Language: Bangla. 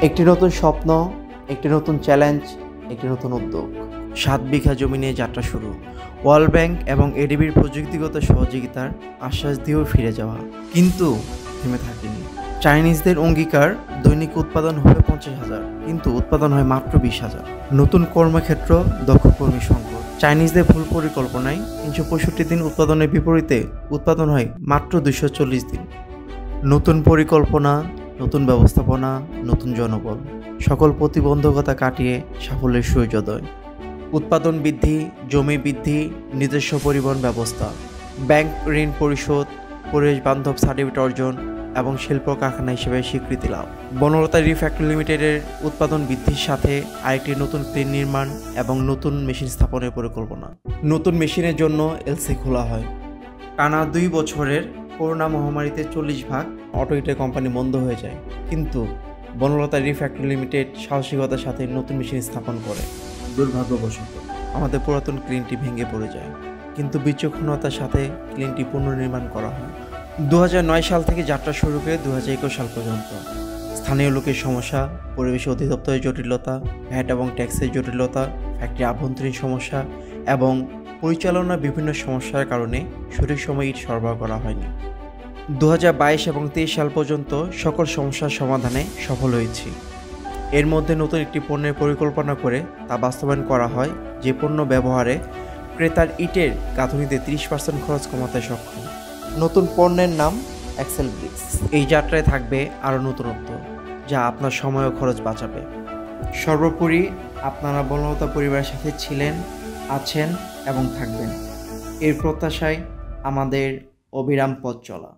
একটি নতুন স্বপ্ন, একটি নতুন চ্যালেঞ্জ, একটি নতুন উদ্যোগ। 7 বিঘা জমি নিয়ে যাত্রা শুরু। ওয়ার্ল্ড ব্যাংক এবং এডিবির প্রযুক্তিগত সহযোগিতার আশ্বাস দিয়েও ফিরে যাওয়া, কিন্তু থেমে থাকেনি। চাইনিজদের অঙ্গীকার দৈনিক উৎপাদন হবে 50,000, কিন্তু উৎপাদন হয় মাত্র 20,000। নতুন কর্মক্ষেত্র, দক্ষ কর্মী সংকট। চাইনিজদের ভুল পরিকল্পনায় 365 দিন উৎপাদনের বিপরীতে উৎপাদন হয় মাত্র 240 দিন। নতুন পরিকল্পনা, নতুন ব্যবস্থাপনা, নতুন জনবল, সকল প্রতিবন্ধকতা কাটিয়ে সাফল্যের সূর্যোদয়। উৎপাদন বৃদ্ধি, জমি বৃদ্ধি, নিজস্ব পরিবহন ব্যবস্থা, ব্যাংক ঋণ পরিশোধ, পরিবেশ বান্ধব সার্টিফিকেট অর্জন এবং শিল্প কারখানা হিসেবে স্বীকৃতি লাভ। বনলতা রিফ্যাক্টরি লিমিটেডের উৎপাদন বৃদ্ধির সাথে আরেকটি নতুন ক্রেন নির্মাণ এবং নতুন মেশিন স্থাপনের পরিকল্পনা। নতুন মেশিনের জন্য এলসি খোলা হয়। টানা 2 বছরের করোনা মহামারীতে 40 ভাগ অটো ইটের কোম্পানি বন্ধ হয়ে যায়, কিন্তু বনলতা রিফ্যাক্টরি লিমিটেড সাহসিকতার সাথে নতুন মেশিন স্থাপন করে। দুর্ভাগ্যবশত আমাদের পুরাতন ক্রেনটি ভেঙে পড়ে যায়, কিন্তু বিচক্ষণতার সাথে ক্রেনটি পুনর্নির্মাণ করা হয়। 2009 সাল থেকে যাত্রা শুরু করে 2021 সাল পর্যন্ত স্থানীয় লোকের সমস্যা, পরিবেশ অধিদপ্তরের জটিলতা, ভ্যাট এবং ট্যাক্সের জটিলতা, ফ্যাক্টরি আভ্যন্তরীণ সমস্যা এবং পরিচালনার বিভিন্ন সমস্যার কারণে সঠিক সময়ে ইট সরবরাহ করা হয়নি। 2022 এবং 23 সাল পর্যন্ত সকল সমস্যার সমাধানে সফল হয়েছি। এর মধ্যে নতুন একটি পণ্যের পরিকল্পনা করে তা বাস্তবায়ন করা হয়, যে পণ্য ব্যবহারে ক্রেতার ইটের গাঁথুনিতে 30% খরচ কমাতে সক্ষম। নতুন পণ্যের নাম এক্সেল ব্রিক্স। এই যাত্রায় থাকবে আরও নতুনত্ব, যা আপনার সময় ও খরচ বাঁচাবে। সর্বোপরি আপনারা বনলতা পরিবারের সাথে ছিলেন, আছেন এবং থাকবেন, এর প্রত্যাশায় আমাদের অবিরাম পথ চলা।